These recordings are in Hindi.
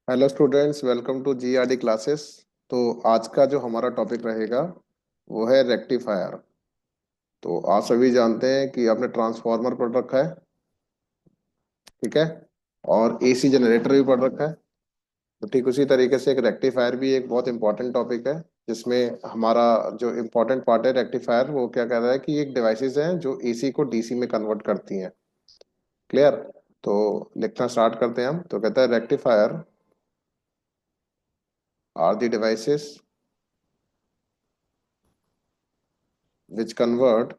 Hello students, welcome to GRD classes. तो आज का जो हमारा टॉपिक रहेगा वो है रेक्टिफायर। तो आप सभी जानते हैं कि आपने ट्रांसफार्मर पढ़ रखा है, ठीक है, और एसी जनरेटर भी पढ़ रखा है। तो ठीक उसी तरीके से एक रेक्टिफायर भी एक बहुत इंपॉर्टेंट टॉपिक है, जिसमें हमारा जो इम्पोर्टेंट पार्ट है रेक्टिफायर, वो क्या कह रहा है कि एक डिवाइसेस हैं जो एसी को डीसी में कन्वर्ट करती हैं। क्लियर? तो लिखना स्टार्ट करते हैं हम। तो कहता है rectifier are the devices which convert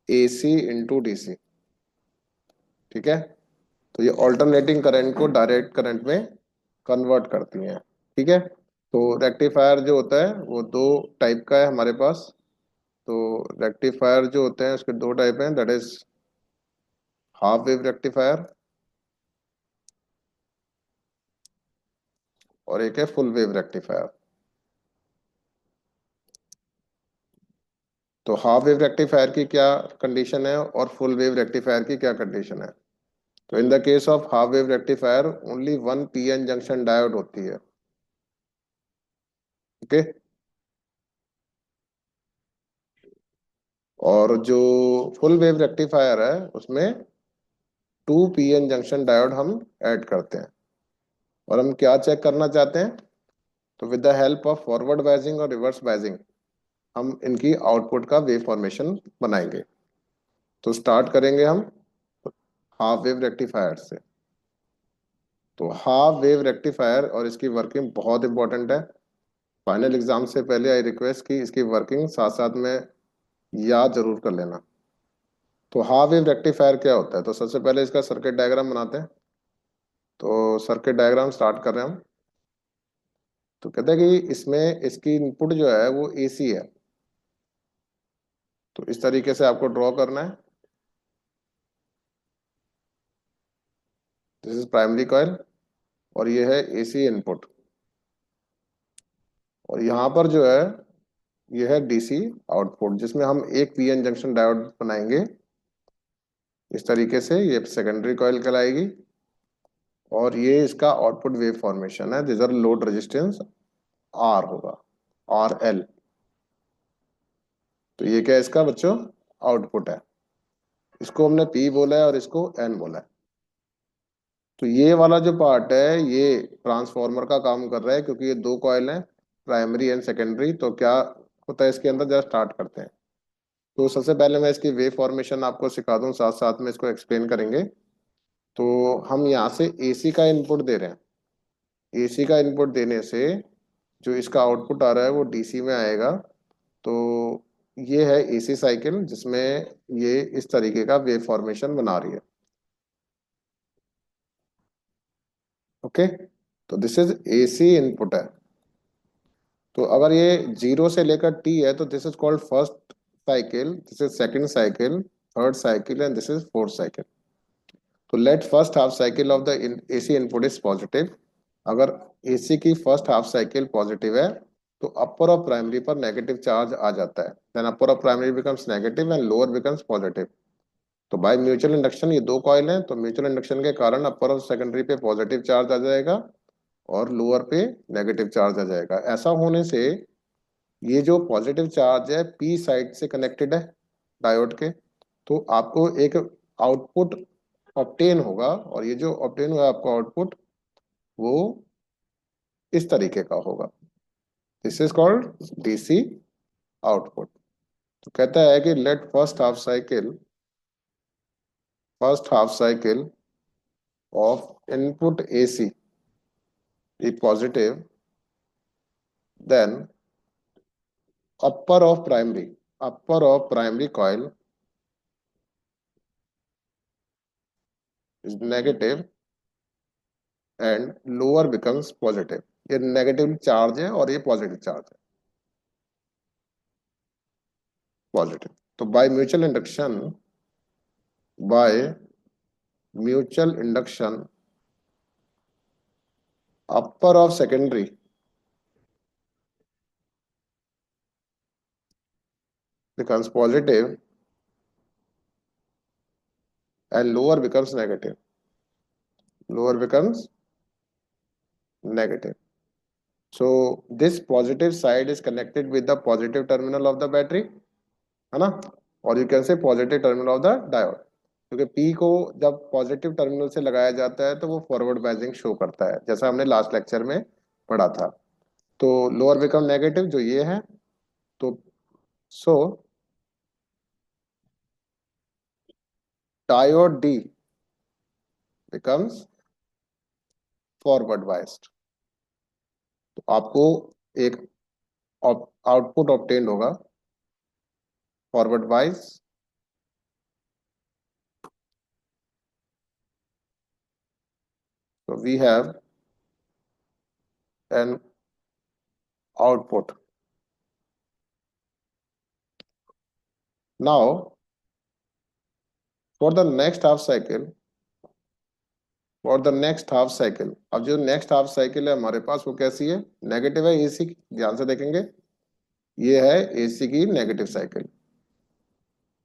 AC into DC. ठीक है। तो ये ऑल्टरनेटिंग करंट को डायरेक्ट करंट में कन्वर्ट करती हैं। ठीक है। तो रेक्टिफायर जो होता है वो दो टाइप का है हमारे पास। तो रेक्टिफायर जो होते हैं उसके दो टाइप हैं, that is half wave rectifier और एक है फुल वेव रेक्टिफायर। तो हाफ वेव रेक्टिफायर की क्या कंडीशन है और फुल वेव रेक्टिफायर की क्या कंडीशन है? तो in the case of half wave rectifier only one PN junction diode होती है। ओके। और जो फुल वेव रेक्टिफायर है उसमें टू पीएन जंक्शन डायोड हम ऐड करते हैं। और हम क्या चेक करना चाहते हैं? तो with the help of forward biasing और रिवर्स बायसिंग हम इनकी आउटपुट का वेव फॉर्मेशन बनाएंगे। तो स्टार्ट करेंगे हम हाफ वेव रेक्टिफायर से। तो हाफ वेव रेक्टिफायर और इसकी वर्किंग बहुत इंपॉर्टेंट है। फाइनल एग्जाम से पहले आई रिक्वेस्ट कि इसकी वर्किंग साथ साथ में याद जरूर कर लेना। तो हाफ वेव रेक्टिफायर क्या होता है? तो सबसे पहले इसका सर्किट डायग्राम बनाते हैं। तो सर्किट डायग्राम स्टार्ट कर रहे हैं हम। तो कहते हैं कि इसमें इसकी इनपुट जो है वो एसी है। तो इस तरीके से आपको ड्रॉ करना है। दिस इज प्राइमरी कॉइल और ये है एसी इनपुट। और यहाँ पर जो है ये है डीसी आउटपुट, जिसमें हम एक पीएन जंक्शन डायोड बनाएंगे। इस तरीके से ये सेकेंडरी कॉइल कहलाएगी। और ये इसका आउटपुट वेव फॉर्मेशन है जिधर लोड रेजिस्टेंस आर होगा, आर एल। तो ये क्या है इसका बच्चों? आउटपुट है। इसको हमने पी बोला है और इसको एन बोला है। तो ये वाला जो पार्ट है ये ट्रांसफार्मर का काम कर रहा है, क्योंकि ये दो कॉइल हैं, प्राइमरी एंड सेकेंडरी। तो क्या होता है इसके अंदर, जरा स्टार्ट करते हैं। तो सबसे पहले मैं इसकी वेव फॉर्मेशन आपको सिखा दूं, साथ साथ में इसको एक्सप्लेन करेंगे। तो हम यहाँ से एसी का इनपुट दे रहे हैं। एसी का इनपुट देने से जो इसका आउटपुट आ रहा है वो डीसी में आएगा। तो ये है एसी साइकिल, जिसमें ये इस तरीके का वेव फॉर्मेशन बना रही है। ओके। तो दिस इज एसी इनपुट है। तो अगर ये जीरो से लेकर टी है तो this is called first cycle, this is second cycle, third cycle and this is fourth cycle. तो let first half cycle of the AC input is positive. अगर एसी की फर्स्ट हाफ साइकिल पॉजिटिव है तो अपर ऑफ प्राइमरी पर नेगेटिव चार्ज आ जाता है। Then upper of primary becomes negative and lower becomes positive. तो बाय म्यूचुअल इंडक्शन, ये दो कॉइल हैं तो म्यूचुअल इंडक्शन के कारण अपर और सेकेंडरी पे पॉजिटिव चार्ज आ जाएगा और लोअर पे नेगेटिव चार्ज आ जाएगा। ऐसा होने से ये जो पॉजिटिव चार्ज है पी साइड से कनेक्टेड है डायोड के। तो आपको एक आउटपुट ऑब्टेन होगा और ये जो ऑब्टेन हुआ आपका आउटपुट वो इस तरीके का होगा। This is called DC output. तो कहता है कि late first half cycle of input AC be positive, then upper of primary upper of primary coil is negative and lower becomes positive। ये नेगेटिव चार्ज है और ये पॉजिटिव चार्ज है, पॉजिटिव। तो by mutual induction upper of secondary becomes positive and lower becomes negative। lower becomes negative. So this positive side is connected with the positive terminal of the battery, है ना, और you can say positive terminal of the diode, क्योंकि पी को जब पॉजिटिव टर्मिनल से लगाया जाता है तो वो फॉरवर्ड बायसिंग शो करता है, जैसा हमने लास्ट लेक्चर में पढ़ा था। तो लोअर बिकम नेगेटिव जो ये है, तो so diode D becomes forward biased. तो आपको एक आउटपुट ऑब्टेन होगा forward bias, so we have an output. Now for the next half cycle, for the next half cycle, अब जो नेक्स्ट हाफ साइकिल है हमारे पास वो कैसी है, नेगेटिव है एसी की, ध्यान से देखेंगे ये है एसी की नेगेटिव साइकिल,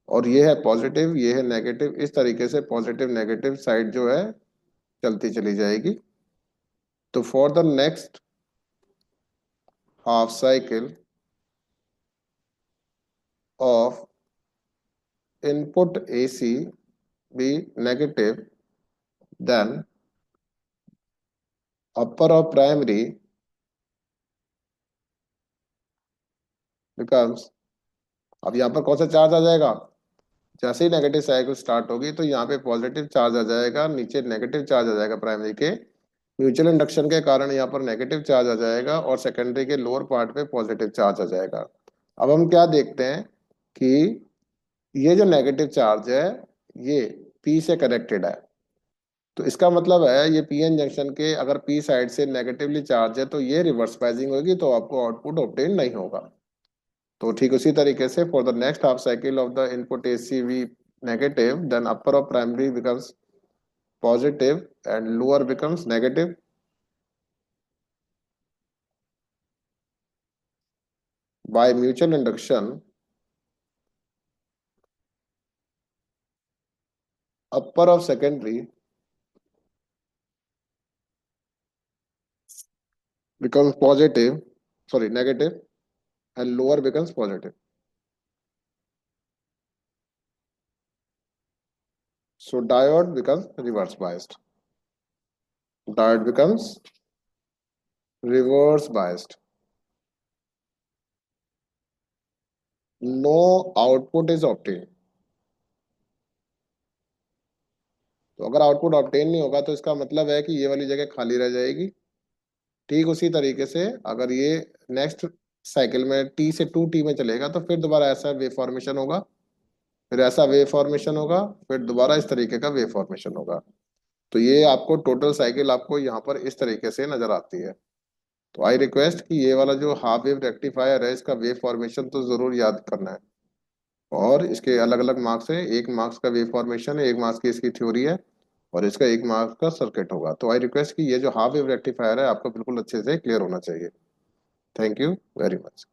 और ये है पॉजिटिव, ये है नेगेटिव, इस तरीके से पॉजिटिव नेगेटिव साइड जो है चलती चली जाएगी। तो for the next half cycle of input AC be negative, then upper of primary becomes, अब यहाँ पर कौन सा चार्ज आ जाएगा, जैसे ही नेगेटिव साइकिल स्टार्ट होगी तो यहाँ पे पॉजिटिव चार्ज आ जाएगा, नीचे नेगेटिव चार्ज आ जाएगा, प्राइमरी के म्यूचुअल इंडक्शन के कारण यहाँ पर नेगेटिव चार्ज आ जाएगा और सेकेंडरी के लोअर पार्ट पे पॉजिटिव चार्ज आ जाएगा। अब हम क्या देखते हैं कि ये जो नेगेटिव चार्ज है ये पी से कनेक्टेड है, तो इसका मतलब है ये पीएन जंक्शन के अगर पी साइड से नेगेटिवली चार्ज है तो ये रिवर्स बाइजिंग होगी, तो आपको आउटपुट ऑब्टेन नहीं होगा। तो ठीक उसी तरीके से for the next half cycle of the input AC we negative, then upper of primary becomes positive and lower becomes negative. By mutual induction, upper of secondary becomes positive, sorry, negative, and lower becomes positive. So diode becomes reverse biased. Diode becomes reverse biased. No output is obtained. तो अगर आउटपुट ऑब्टेन नहीं होगा तो इसका मतलब है कि ये वाली जगह खाली रह जाएगी। ठीक उसी तरीके से अगर ये नेक्स्ट साइकिल में टी से टू टी में चलेगा तो फिर दोबारा ऐसा वेव फॉर्मेशन होगा, फिर ऐसा वेव फॉर्मेशन होगा, फिर दोबारा इस तरीके का वेव फॉर्मेशन होगा। तो ये आपको टोटल साइकिल आपको यहाँ पर इस तरीके से नजर आती है। तो आई रिक्वेस्ट कि ये वाला जो हाफ वेव रेक्टिफायर है इसका वेव फॉर्मेशन तो जरूर याद करना है, और इसके अलग अलग मार्क्स हैं, एक मार्क्स का वेव फॉर्मेशन है, एक मार्क्स की इसकी थ्योरी है, और इसका एक मार्क्स का सर्किट होगा। तो आई रिक्वेस्ट कि ये जो हाफ वेव रेक्टिफायर है आपको बिल्कुल अच्छे से क्लियर होना चाहिए। Thank you very much.